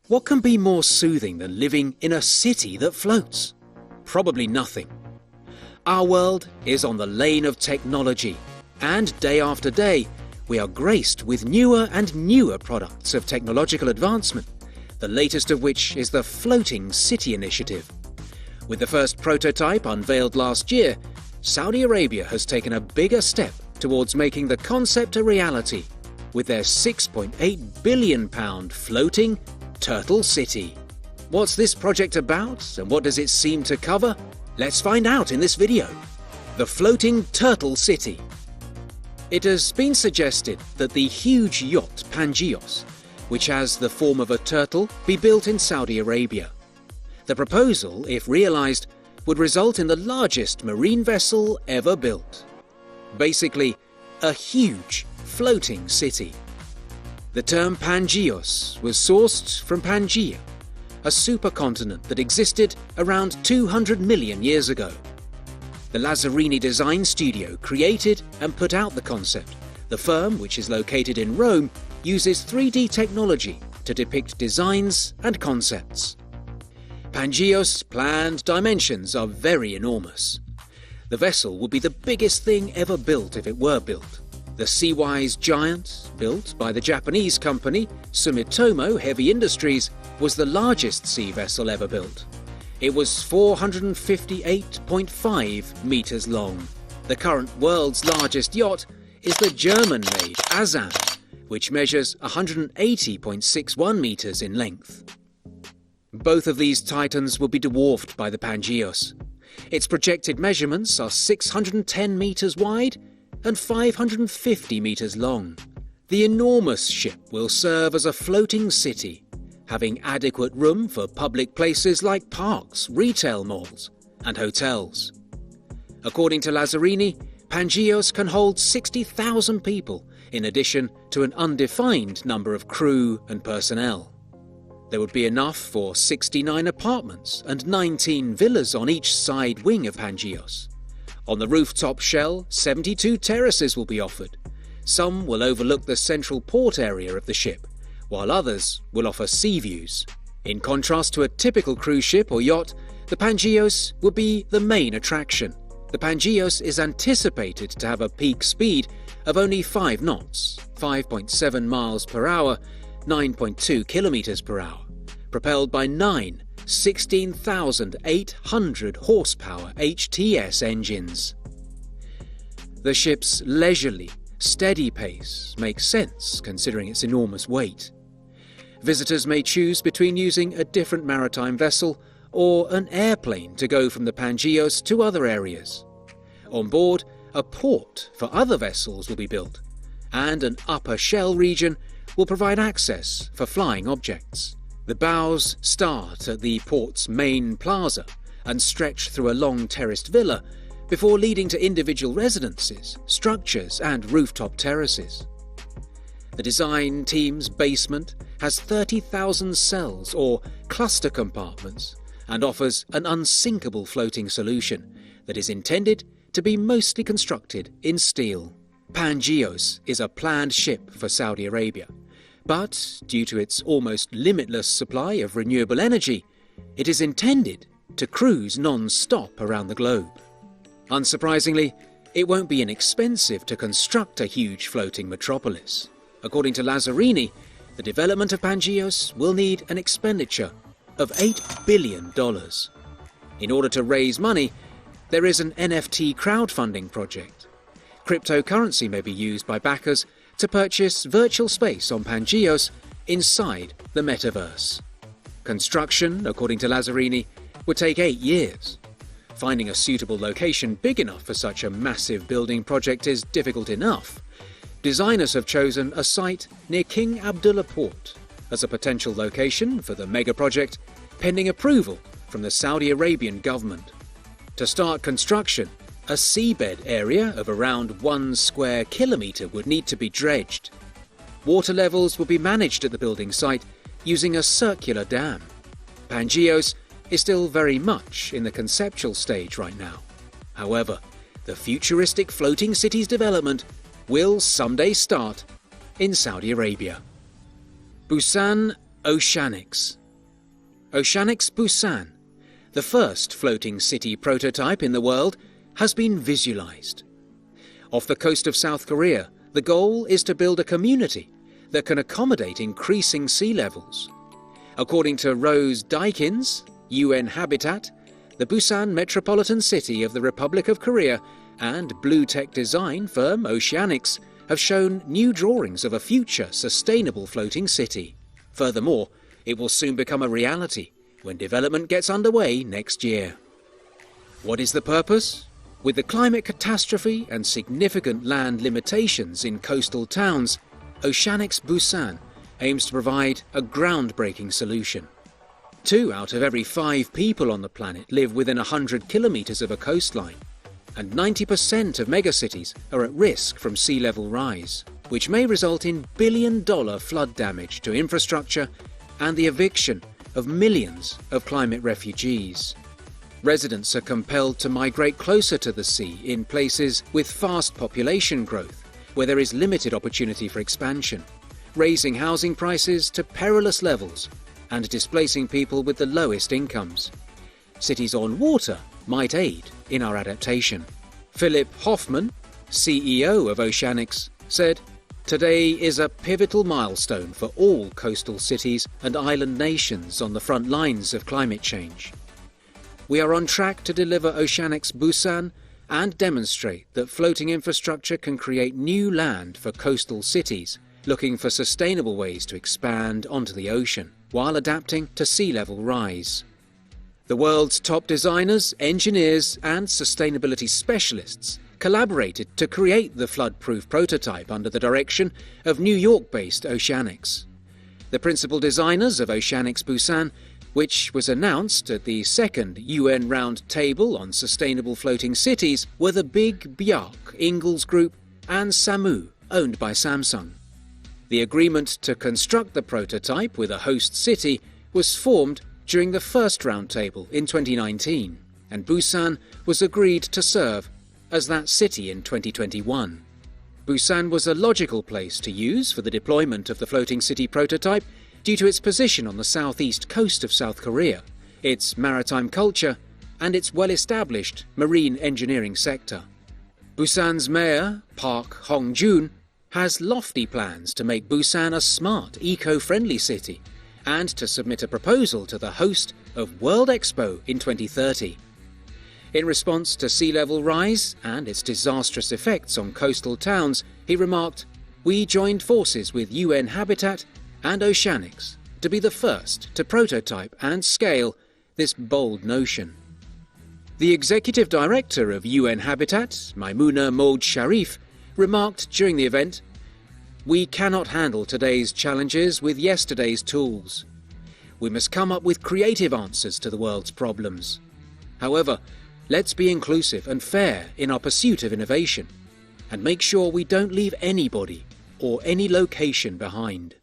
What can be more soothing than living in a city that floats? Probably nothing. Our world is on the lane of technology, and day after day, we are graced with newer and newer products of technological advancement, the latest of which is the Floating City Initiative. With the first prototype unveiled last year, Saudi Arabia has taken a bigger step towards making the concept a reality with their £6.8 billion floating Turtle City. What's this project about and what does it seem to cover? Let's find out in this video. The Floating Turtle City. It has been suggested that the huge yacht Pangeos, which has the form of a turtle, be built in Saudi Arabia. The proposal, if realized, would result in the largest marine vessel ever built. Basically, a huge floating city. The term Pangeos was sourced from Pangaea, a supercontinent that existed around 200 million years ago. The Lazzarini design studio created and put out the concept. The firm, which is located in Rome, uses 3D technology to depict designs and concepts. Pangeos' planned dimensions are very enormous. The vessel would be the biggest thing ever built if it were built. The Seawise giant, built by the Japanese company Sumitomo Heavy Industries, was the largest sea vessel ever built. It was 458.5 meters long. The current world's largest yacht is the German-made Azan, which measures 180.61 meters in length. Both of these titans will be dwarfed by the Pangeos. Its projected measurements are 610 meters wide and 550 meters long. The enormous ship will serve as a floating city, having adequate room for public places like parks, retail malls, and hotels. According to Lazzarini, Pangeos can hold 60,000 people, in addition to an undefined number of crew and personnel. There would be enough for 69 apartments and 19 villas on each side wing of Pangeos. On the rooftop shell, 72 terraces will be offered. Some will overlook the central port area of the ship, while others will offer sea views. In contrast to a typical cruise ship or yacht, the Pangeos will be the main attraction. The Pangeos is anticipated to have a peak speed of only 5 knots, 5.7 miles per hour, 9.2 kilometers per hour, propelled by 9 16,800 horsepower HTS engines. The ship's leisurely, steady pace makes sense considering its enormous weight. Visitors may choose between using a different maritime vessel or an airplane to go from the Pangeos to other areas. On board, a port for other vessels will be built, and an upper shell region will provide access for flying objects. The bows start at the port's main plaza and stretch through a long terraced villa before leading to individual residences, structures and rooftop terraces. The design team's basement has 30,000 cells or cluster compartments and offers an unsinkable floating solution that is intended to be mostly constructed in steel. Pangeos is a planned ship for Saudi Arabia, but due to its almost limitless supply of renewable energy, it is intended to cruise non-stop around the globe. Unsurprisingly, it won't be inexpensive to construct a huge floating metropolis. According to Lazzarini, the development of Pangeos will need an expenditure of $8 billion. In order to raise money, there is an NFT crowdfunding project. Cryptocurrency may be used by backers to purchase virtual space on Pangeos inside the metaverse. Construction, according to Lazzarini, would take 8 years. Finding a suitable location big enough for such a massive building project is difficult enough. Designers have chosen a site near King Abdullah Port as a potential location for the mega project, pending approval from the Saudi Arabian government. To start construction, a seabed area of around 1 square kilometre would need to be dredged. Water levels will be managed at the building site using a circular dam. Pangeos is still very much in the conceptual stage right now. However, the futuristic floating city's development will someday start in Saudi Arabia. Busan Oceanics. Oceanics Busan, the first floating city prototype in the world, has been visualized. Off the coast of South Korea, the goal is to build a community that can accommodate increasing sea levels. According to Rose Dykins, UN Habitat, the Busan metropolitan city of the Republic of Korea, and blue tech design firm Oceanics have shown new drawings of a future sustainable floating city. Furthermore, it will soon become a reality when development gets underway next year. What is the purpose? With the climate catastrophe and significant land limitations in coastal towns, Oceanics Busan aims to provide a groundbreaking solution. 2 out of every 5 people on the planet live within 100 kilometers of a coastline, and 90% of megacities are at risk from sea level rise, which may result in billion-dollar flood damage to infrastructure and the eviction of millions of climate refugees. Residents are compelled to migrate closer to the sea in places with fast population growth, where there is limited opportunity for expansion, raising housing prices to perilous levels and displacing people with the lowest incomes. Cities on water might aid in our adaptation. Philip Hoffman, CEO of Oceanics, said, "Today is a pivotal milestone for all coastal cities and island nations on the front lines of climate change. We are on track to deliver Oceanics Busan and demonstrate that floating infrastructure can create new land for coastal cities looking for sustainable ways to expand onto the ocean while adapting to sea level rise." The world's top designers, engineers, and sustainability specialists collaborated to create the flood-proof prototype under the direction of New York-based Oceanics. The principal designers of Oceanics Busan, which was announced at the second UN Round Table on Sustainable Floating Cities, were the Big Bjark Ingalls Group and Samu, owned by Samsung. The agreement to construct the prototype with a host city was formed during the first roundtable in 2019, and Busan was agreed to serve as that city in 2021. Busan was a logical place to use for the deployment of the floating city prototype due to its position on the southeast coast of South Korea, its maritime culture, and its well-established marine engineering sector. Busan's mayor, Park Hong-joon, has lofty plans to make Busan a smart, eco-friendly city and to submit a proposal to the host of World Expo in 2030. In response to sea level rise and its disastrous effects on coastal towns, he remarked, "We joined forces with UN Habitat and Oceanics to be the first to prototype and scale this bold notion." The executive director of UN Habitat, Maimouna Moud Sharif, remarked during the event, "We cannot handle today's challenges with yesterday's tools. We must come up with creative answers to the world's problems. However, let's be inclusive and fair in our pursuit of innovation, and make sure we don't leave anybody or any location behind."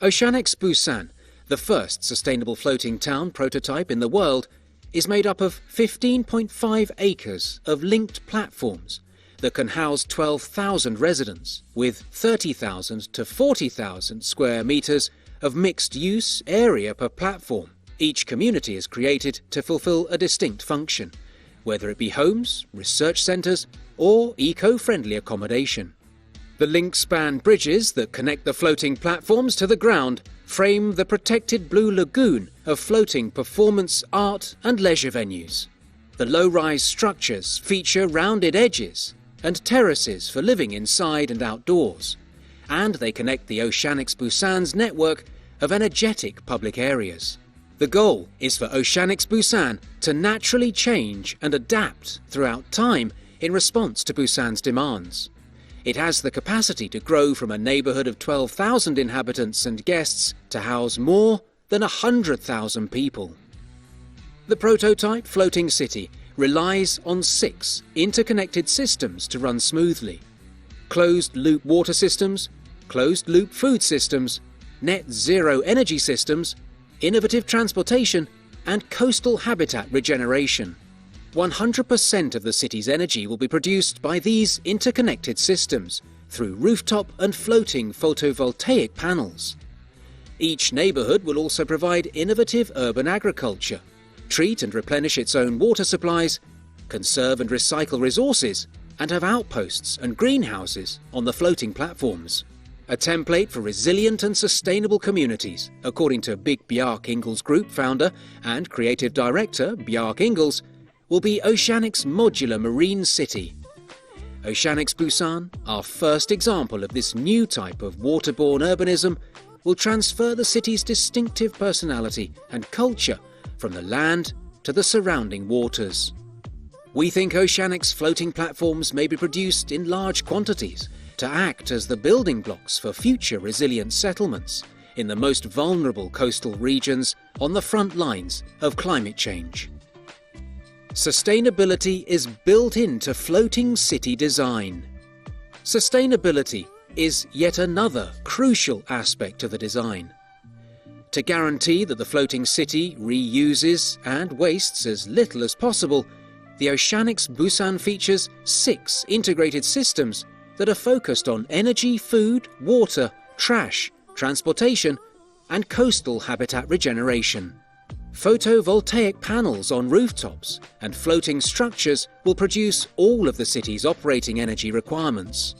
Oceanics Busan, the first sustainable floating town prototype in the world, is made up of 15.5 acres of linked platforms that can house 12,000 residents, with 30,000 to 40,000 square meters of mixed-use area per platform. Each community is created to fulfill a distinct function, whether it be homes, research centres, or eco-friendly accommodation. The link-span bridges that connect the floating platforms to the ground frame the protected blue lagoon of floating performance, art and leisure venues. The low-rise structures feature rounded edges and terraces for living inside and outdoors, and they connect the Oceanics Busan's network of energetic public areas. The goal is for Oceanics Busan to naturally change and adapt throughout time in response to Busan's demands. It has the capacity to grow from a neighbourhood of 12,000 inhabitants and guests to house more than 100,000 people. The prototype floating city relies on 6 interconnected systems to run smoothly: closed-loop water systems, closed-loop food systems, net-zero energy systems, innovative transportation, and coastal habitat regeneration. 100% of the city's energy will be produced by these interconnected systems through rooftop and floating photovoltaic panels. Each neighbourhood will also provide innovative urban agriculture, treat and replenish its own water supplies, conserve and recycle resources, and have outposts and greenhouses on the floating platforms. A template for resilient and sustainable communities, according to Big Bjark Ingels Group founder and creative director Bjark Ingels, will be Oceanic's modular marine city. Oceanic's Busan, our first example of this new type of waterborne urbanism, will transfer the city's distinctive personality and culture from the land to the surrounding waters. We think Oceanic's floating platforms may be produced in large quantities to act as the building blocks for future resilient settlements in the most vulnerable coastal regions on the front lines of climate change. Sustainability is built into floating city design. Sustainability is yet another crucial aspect of the design. To guarantee that the floating city reuses and wastes as little as possible, the Oceanic's Busan features 6 integrated systems that are focused on energy, food, water, trash, transportation, and coastal habitat regeneration. Photovoltaic panels on rooftops and floating structures will produce all of the city's operating energy requirements.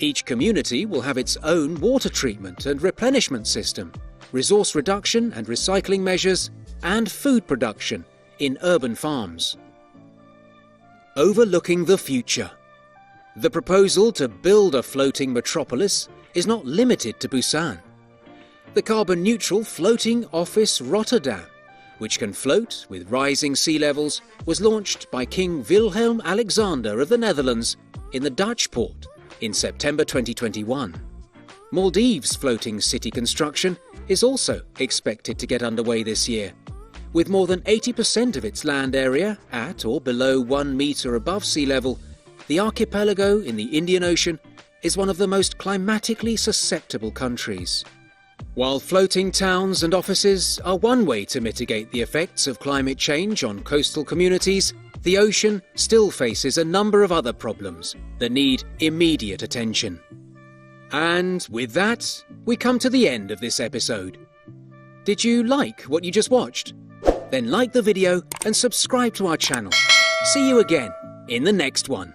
Each community will have its own water treatment and replenishment system, resource reduction and recycling measures, and food production in urban farms. Overlooking the future. The proposal to build a floating metropolis is not limited to Busan. The carbon-neutral floating office Rotterdam, which can float with rising sea levels, was launched by King Willem-Alexander of the Netherlands in the Dutch port in September 2021. Maldives' floating city construction is also expected to get underway this year. With more than 80% of its land area at or below 1 metre above sea level, the archipelago in the Indian Ocean is one of the most climatically susceptible countries. While floating towns and offices are one way to mitigate the effects of climate change on coastal communities, the ocean still faces a number of other problems that need immediate attention. And with that, we come to the end of this episode. Did you like what you just watched? Then like the video and subscribe to our channel. See you again in the next one.